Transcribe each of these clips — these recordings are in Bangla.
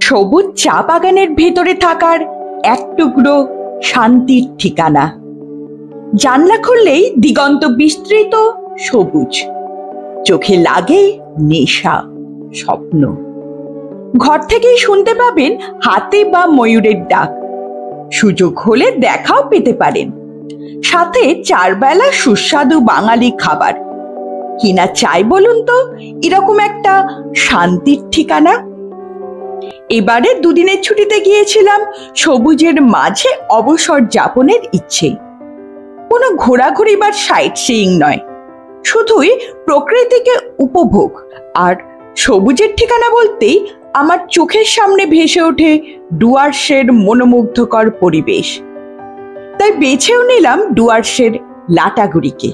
সবুজ চা বাগানের ভেতরে থাকার এক টুকরো শান্তির ঠিকানা। জানলা খুললেই দিগন্ত বিস্তৃত সবুজ, চোখে লাগে নেশা, স্বপ্ন। ঘর থেকেই শুনতে পাবেন হাতি বা ময়ূরের ডাক, সুযোগ হলে দেখাও পেতে পারেন। সাথে 4 বেলা সুস্বাদু বাঙালি খাবার। কিনা চাই বলুন তো এরকম একটা শান্তির ঠিকানা? এবারে দুদিনের ছুটিতে গিয়েছিলাম সবুজের মাঝে অবসর যাপনের ইচ্ছে। কোনো ঘোরাঘুরি বা সাইট সিইং নয়, শুধুই প্রকৃতিকে উপভোগ। আর সবুজের ঠিকানা বলতেই আমার চোখের সামনে ভেসে ওঠে ডুয়ার্সের মনোমুগ্ধকর পরিবেশ। তাই বেছেও নিলাম ডুয়ার্সের লাটাগুড়িকে।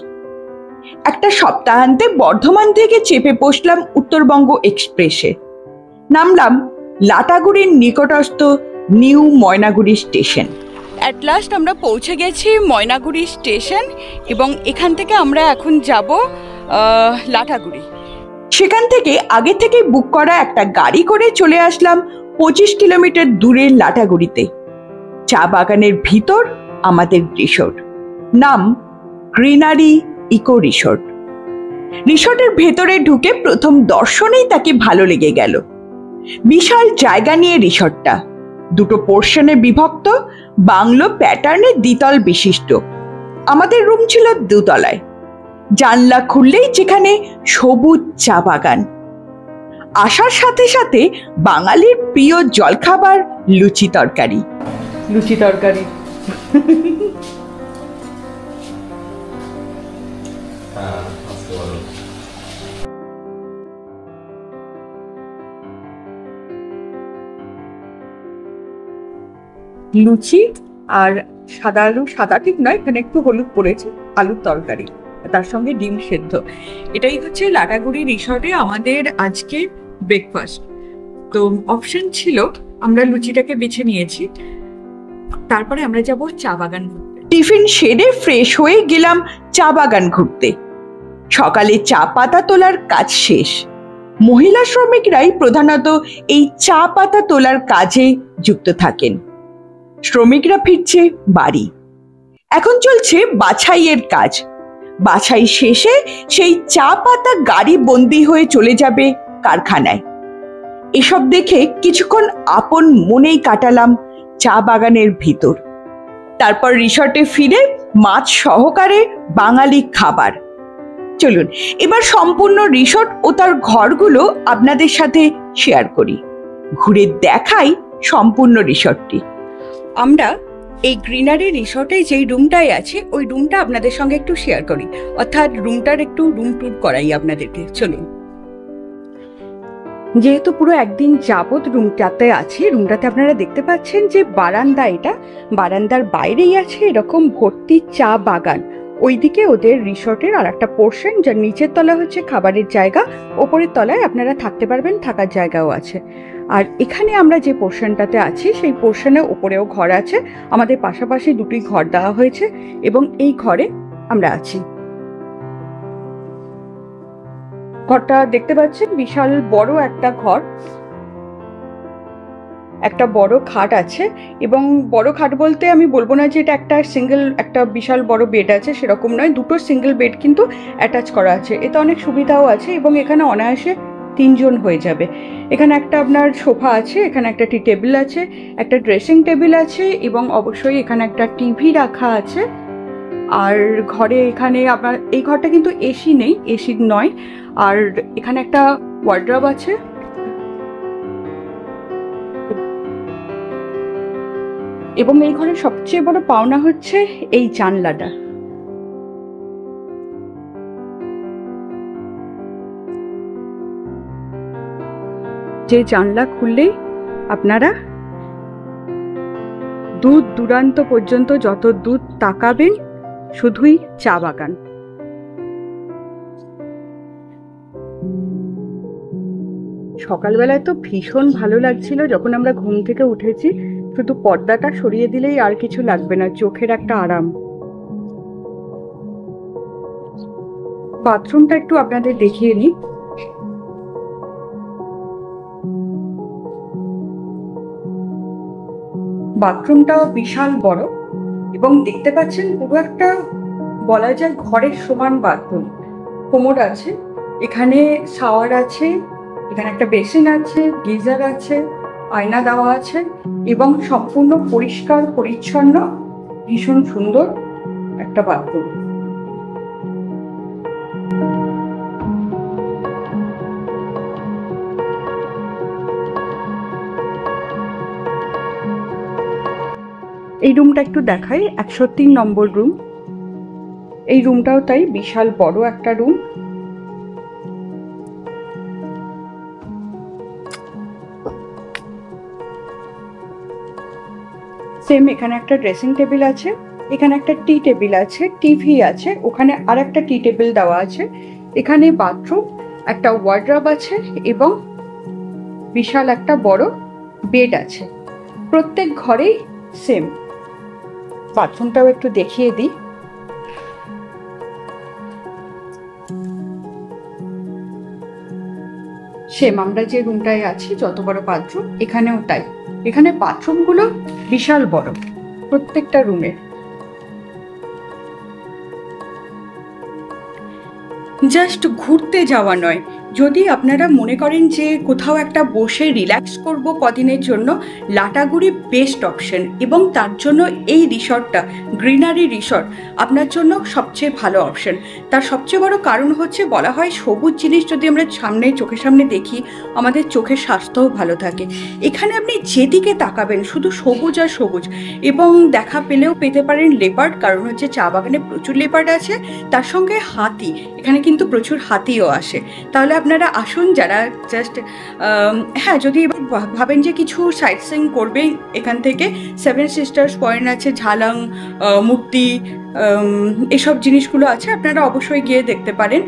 একটা সপ্তাহান্তে বর্ধমান থেকে চেপে বসলাম উত্তরবঙ্গ এক্সপ্রেসে। নামলাম লাটাগুড়ির নিকটস্থ new Maynaguri station. At last আমরা পৌঁছে গেছি ময়নাগুড়ি স্টেশন এবং এখান থেকে আমরা এখন যাব লাটাগুড়ি। সেখান থেকে আগে থেকে বুক করা একটা গাড়ি করে চলে আসলাম 25 কিলোমিটার দূরের লাটাগুড়িতে। চা বাগানের ভিতর আমাদের রিসোর্ট, নাম গ্রিনারি ইকো রিসোর্ট। রিসোর্টের ভেতরে ঢুকে প্রথম দর্শনেই তাকে ভালো লেগে গেল। বিশাল জায়গা নিয়ে রিসোর্টটা, 2টো পোর্শনে বিভক্ত, বাংলো প্যাটার্নের দ্বিতল বিশিষ্ট। আমাদের রুম ছিল 2 তলায়। জানলা খুললেই যেখানে সবুজ চা বাগান। আসার সাথে সাথে বাঙালির প্রিয় জলখাবার লুচি তরকারি। লুচি তরকারি লুচি আর সাদা আলু, সাদা ঠিক নয়, এখানে একটু হলুদ পড়েছে, আলুর তরকারি, তার সঙ্গে ডিম সেদ্ধ। এটাই হচ্ছে লাটাগুড়ি রিসর্টে আমাদের আজকে ব্রেকফাস্ট। তো অপশন ছিল, আমরা লুচিটাকে বেছে নিয়েছি। তারপরে আমরা যাব চা বাগান ঘুরতে। টিফিন সেরে ফ্রেশ হয়ে গেলাম চা বাগান ঘুরতে। সকালে চা পাতা তোলার কাজ শেষ। মহিলা শ্রমিকরাই প্রধানত এই চা পাতা তোলার কাজে যুক্ত থাকেন। শ্রমিকরা ফিরছে বাড়ি। এখন চলছে বাছাইয়ের কাজ। বাছাই শেষে সেই চা পাতা গাড়ি বন্দি হয়ে চলে যাবে কারখানায়। এসব দেখে কিছুক্ষণ আপন মনেই কাটালাম চা বাগানের ভিতর। তারপর রিসর্টে ফিরে মাছ সহকারে বাঙালি খাবার। চলুন এবার সম্পূর্ণ রিসর্ট ও তার ঘরগুলো আপনাদের সাথে শেয়ার করি, ঘুরে দেখাই সম্পূর্ণ রিসর্টটি। আমরা এই গ্রিনারি রিসর্টে যেই রুমটাই আছে ওই রুমটা আপনাদের সঙ্গে একটু শেয়ার করি, অর্থাৎ রুমটার একটু রুম ট্যুর করাই আপনাদেরকে। চলুন। যেহেতু পুরো একদিন যাবত রুমটাতে আছি, রুমটাতে আপনারা দেখতে পাচ্ছেন যে বারান্দা, এটা বারান্দার বাইরেই আছে এরকম ভর্তি চা বাগান। ওইদিকে ওদের রিসর্টের আর একটা পোর্শন, যার নিচের তলা হচ্ছে খাবারের জায়গা, ওপরের তলায় আপনারা থাকতে পারবেন, থাকার জায়গাও আছে। আর এখানে আমরা যে পোর্শনটাতে আছি সেই পোর্শনে ওপরেও ঘর আছে। আমাদের পাশাপাশি 2টি ঘর দেওয়া হয়েছে এবং এই ঘরে আমরা আছি। ঘরটা দেখতে পাচ্ছেন বিশাল বড় একটা ঘর, একটা বড় খাট আছে। এবং বড় খাট বলতে আমি বলবো না যে এটা একটা সিঙ্গেল একটা বিশাল বড় বেড আছে, সেরকম নয়। 2টো সিঙ্গেল বেড কিন্তু অ্যাটাচ করা আছে। এতে অনেক সুবিধাও আছে এবং এখানে অনায়াসে 3 জন হয়ে যাবে। এখানে একটা আপনার সোফা আছে, এখানে একটা টি টেবিল আছে, একটা ড্রেসিং টেবিল আছে এবং অবশ্যই এখানে একটা টিভি রাখা আছে। আর ঘরে এখানে আপনার এই ঘরটা কিন্তু এসি নেই, এসি নয়। আর এখানে একটা ওয়ার্ড্রব আছে এবং এই ঘরের সবচেয়ে বড় পাওনা হচ্ছে এই জানলাটা। যে জানলা খুললেই আপনারা দূর দূরান্ত পর্যন্ত যত দূর তাকাবেন শুধুই চা বাগান। সকালবেলায় তো ভীষণ ভালো লাগছিল যখন আমরা ঘুম থেকে উঠেছি। শুধু পর্দাটা সরিয়ে দিলেই আর কিছু লাগবে না, চোখের একটা আরাম। বাথরুমটা একটু আপনাদের দেখিয়ে নিই। বাথরুমটাও বিশাল বড় এবং দেখতে পাচ্ছেন পুরো একটা বলা যায় ঘরের সমান বাথরুম। কোমোড আছে, এখানে শাওয়ার আছে, এখানে একটা বেসিন আছে, গিজার আছে, আয়না দেওয়া আছে এবং সম্পূর্ণ পরিষ্কার পরিচ্ছন্ন ভীষণ সুন্দর একটা বাথরুম। এই রুমটা একটু দেখাই, 103 নম্বর রুম। এই রুমটাও তাই বিশাল বড় একটা রুম। সেম এখানে একটা ড্রেসিং টেবিল আছে, এখানে একটা টি টেবিল আছে, টিভি আছে, ওখানে আর একটা টি টেবিল দেওয়া আছে, এখানে বাথরুম, একটা ওয়ার্ড্রব আছে এবং বিশাল একটা বড় বেড আছে। প্রত্যেক ঘরেই সেম। বাথরুমটাও একটু দেখিয়ে দিই। সেম আমরা যে রুমটায় আছি যত বড় বাথরুম এখানেও তাই। এখানে বাথরুমগুলো বিশাল বড় প্রত্যেকটা রুমে। জাস্ট ঘুরতে যাওয়া নয়, যদি আপনারা মনে করেন যে কোথাও একটা বসে রিল্যাক্স করব কদিনের জন্য, লাটাগুড়ি বেস্ট অপশন। এবং তার জন্য এই রিসর্টটা, গ্রিনারি রিসর্ট, আপনার জন্য সবচেয়ে ভালো অপশন। তার সবচেয়ে বড় কারণ হচ্ছে, বলা হয় সবুজ জিনিস যদি আমরা চোখের সামনে দেখি আমাদের চোখের স্বাস্থ্যও ভালো থাকে। এখানে আপনি যেদিকে তাকাবেন শুধু সবুজ আর সবুজ। এবং দেখা পেলেও পেতে পারেন লেপার্ড, কারণ হচ্ছে চা বাগানে প্রচুর লেপার্ড আছে, তার সঙ্গে হাতি, এখানে কিন্তু প্রচুর হাতিও আসে। তাহলে আপনারা আসুন, যারা জাস্ট হ্যাঁ যদি এবার ভাবেন যে কিছু সাইট সিইং করবেন এখান থেকে, সেভেন সিস্টার্স পয়েন্ট আছে, ঝালং, মূর্তি, এসব জিনিসগুলো আছে, আপনারা অবশ্যই গিয়ে দেখতে পারেন।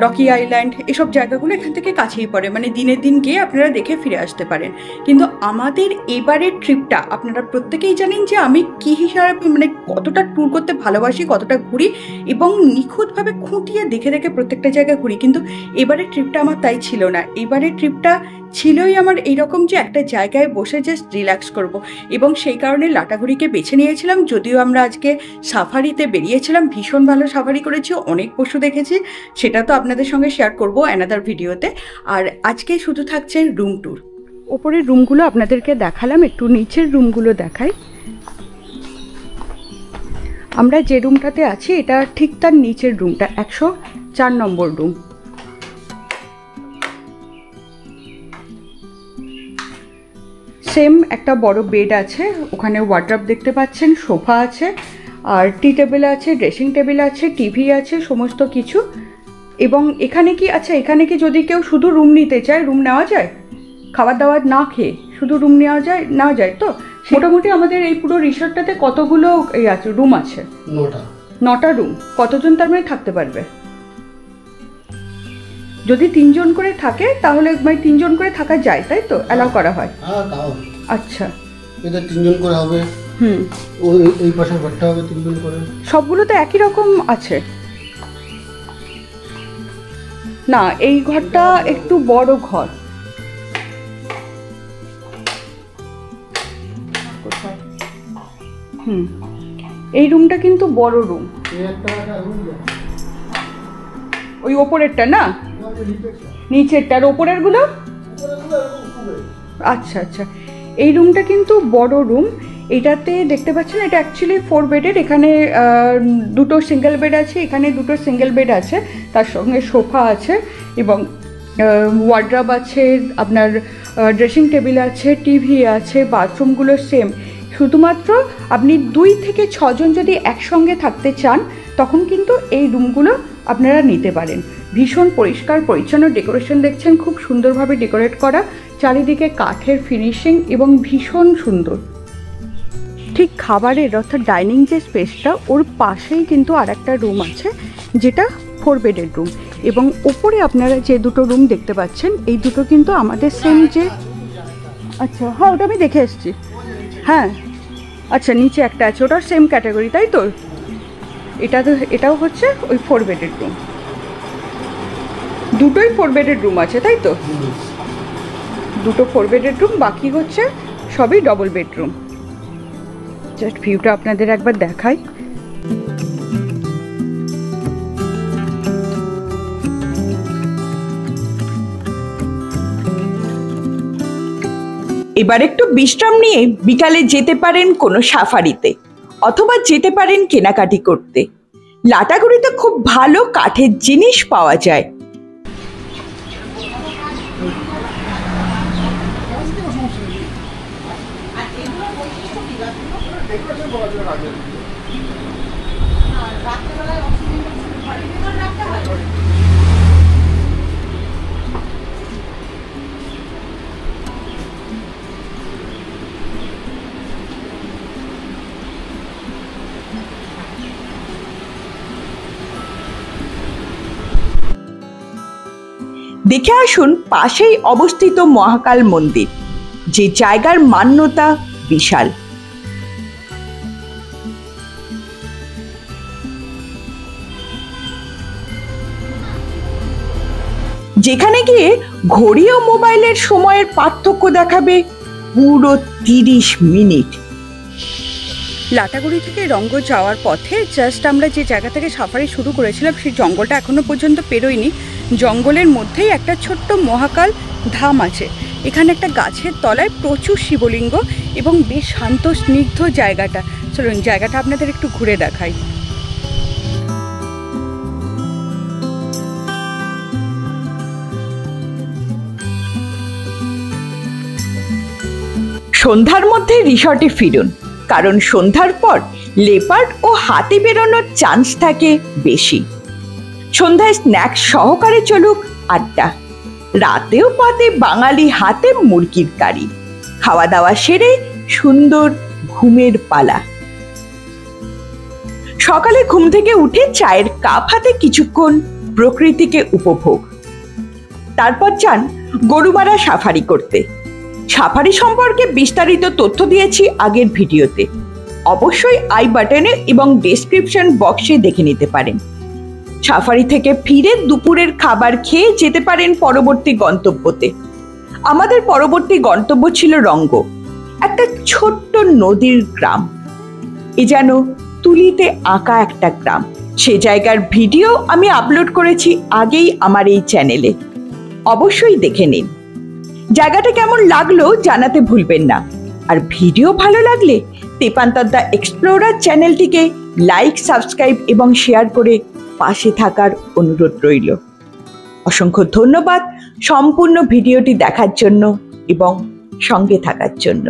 রকি আইল্যান্ড, এসব জায়গাগুলো এখান থেকে কাছেই পড়ে, মানে দিনের দিন গিয়ে আপনারা দেখে ফিরে আসতে পারেন। কিন্তু আমাদের এবারের ট্রিপটা আপনারা প্রত্যেকেই জানেন যে আমি কী হিসাবে, মানে কতটা ট্যুর করতে ভালোবাসি, কতটা ঘুরি এবং নিখুঁতভাবে খুঁটিয়ে দেখে দেখে প্রত্যেকটা জায়গায় ঘুরি। কিন্তু এবারের ট্রিপটা আমার তাই ছিল না। এবারের ট্রিপটা ছিলই আমার এইরকম যে একটা জায়গায় বসে জাস্ট রিল্যাক্স করব, এবং সেই কারণে লাটাগুড়িকে বেছে নিয়েছিলাম। যদিও আমরা আজকে সাফারিতে বেরিয়েছিলাম, ভীষণ ভালো সাফারি করেছি, অনেক পশু দেখেছি, সেটা তো আপনাদের সঙ্গে শেয়ার করব অ্যানাদার ভিডিওতে। আর আজকে শুধু থাকছে রুম ট্যুর। ওপরের রুমগুলো আপনাদেরকে দেখালাম, একটু নিচের রুমগুলো দেখাই। আমরা যে রুমটাতে আছি এটা ঠিক তার নিচের রুমটা, 104 নম্বর রুম। সেম একটা বড় বেড আছে, ওখানে ওয়ার্ড্রব দেখতে পাচ্ছেন, সোফা আছে, আর টি টেবিল আছে, ড্রেসিং টেবিল আছে, টিভি আছে, সমস্ত কিছু। এবং এখানে কি আচ্ছা, এখানে কি যদি কেউ শুধু রুম নিতে চায়, রুম নেওয়া যায়? খাবার দাবার না খেয়ে শুধু রুম নেওয়া যায় তো? মোটামুটি আমাদের এই পুরো রিসর্টটাতে কতগুলো এই আছে রুম আছে? 9টা রুম। কতজন তার মানে থাকতে পারবে? যদি 3 জন করে থাকে তাহলে 3 জন করে থাকা যায়, তাই তো? অ্যালাউ করা হয়? আচ্ছা, এটা 3 জন করে হবে। এই পাশে ঘরটা হবে 3 জন করে। সবগুলো তো একই রকম আছে না? এই ঘরটা একটু বড় ঘর। এই রুমটা কিন্তু বড় রুম। ওই ওপরেরটা না, নিচেরটা, আর ওপরের গুলো? আচ্ছা আচ্ছা, এই রুমটা কিন্তু বড় রুম। এটাতে দেখতে পাচ্ছেন এটা অ্যাকচুয়ালি 4 বেডের। এখানে 2টো সিঙ্গেল বেড আছে, এখানে 2টো সিঙ্গেল বেড আছে, তার সঙ্গে সোফা আছে এবং ওয়ার্ড্রব আছে, আপনার ড্রেসিং টেবিল আছে, টিভি আছে, বাথরুমগুলো সেম। শুধুমাত্র আপনি 2 থেকে 6 জন যদি একসঙ্গে থাকতে চান তখন কিন্তু এই রুমগুলো আপনারা নিতে পারেন। ভীষণ পরিষ্কার পরিচ্ছন্ন, ডেকোরেশন দেখছেন খুব সুন্দরভাবে ডেকোরেট করা, চারিদিকে কাঠের ফিনিশিং এবং ভীষণ সুন্দর। ঠিক খাবারের অর্থাৎ ডাইনিং যে স্পেসটা, ওর পাশেই কিন্তু আর একটা রুম আছে যেটা 4 বেডের রুম। এবং ওপরে আপনারা যে 2টো রুম দেখতে পাচ্ছেন, এই দুটো কিন্তু আমাদের সেম যে, আচ্ছা হ্যাঁ ওটা আমি দেখে এসেছি। হ্যাঁ আচ্ছা, নিচে একটা আছে, ওটাও সেম ক্যাটাগরি, তাই তো? এটাও হচ্ছে ওই 4 বেডের রুম। দুটোই 4 বেডের রুম আছে, তাই তো? 2টো 4 বেডের রুম, বাকি হচ্ছে সবই ডবল বেডরুম। জাস্ট ভিউটা আপনাদের একবার দেখাই। এবার একটু বিশ্রাম নিয়ে বিকালে যেতে পারেন কোনো সাফারিতে, অথবা যেতে পারেন কেনাকাটি করতে। লাটাগুড়িতে খুব ভালো কাঠের জিনিস পাওয়া যায়। দেখে আসুন পাশেই অবস্থিত মহাকাল মন্দির, যে জায়গার মান্যতা বিশাল। যেখানে গিয়ে ঘড়ি ও মোবাইলের সময়ের পার্থক্য দেখাবে পুরো 30 মিনিট। লাটাগুড়ি থেকে রঙ্গ যাওয়ার পথে জাস্ট আমরা যে জায়গা থেকে সাফারি শুরু করেছিলাম সেই জঙ্গলটা এখনো পর্যন্ত পেরোয়নি। জঙ্গলের মধ্যেই একটা ছোট্ট মহাকাল ধাম আছে। এখানে একটা গাছের তলায় প্রচুর শিবলিঙ্গ এবং বেশ শান্ত স্নিগ্ধ জায়গাটা। চলুন জায়গাটা আপনাদের একটু ঘুরে দেখাই। সন্ধ্যার মধ্যে রিসর্টে ফিরুন, কারণ সন্ধ্যার পর লেপার্ড ও হাতি বেরোনোর চান্স থাকে বেশি। সন্ধ্যায় স্ন্যাক্স সহকারে চলুক আড্ডা। রাতেও পাতে বাঙালি হাতে মুরগির কারি। খাওয়া দাওয়া সেরে সুন্দর ঘুমের পালা। সকালে ঘুম থেকে উঠে চায়ের কাপ হাতে কিছুক্ষণ প্রকৃতিকে উপভোগ। তারপর যান গরুমারা সাফারি করতে। সাফারি সম্পর্কে বিস্তারিত তথ্য দিয়েছি আগের ভিডিওতে, অবশ্যই আই বাটনে এবং ডেসক্রিপশন বক্সে দেখে নিতে পারেন। সাফারি থেকে ফিরে দুপুরের খাবার খেয়ে যেতে পারেন পরবর্তী গন্তব্যতে। আমাদের পরবর্তী গন্তব্য ছিল রঙ্গ, একটা ছোট্ট নদীর গ্রাম। এ যেন তুলিতে আঁকা একটা গ্রাম। সে জায়গার ভিডিও আমি আপলোড করেছি আগেই আমার এই চ্যানেলে, অবশ্যই দেখে নিন। জায়গাটা কেমন লাগলো জানাতে ভুলবেন না। আর ভিডিও ভালো লাগলে তেপান্তর দ্য এক্সপ্লোরার চ্যানেলটিকে লাইক, সাবস্ক্রাইব এবং শেয়ার করে পাশে থাকার অনুরোধ রইল। অসংখ্য ধন্যবাদ সম্পূর্ণ ভিডিওটি দেখার জন্য এবং সঙ্গে থাকার জন্য।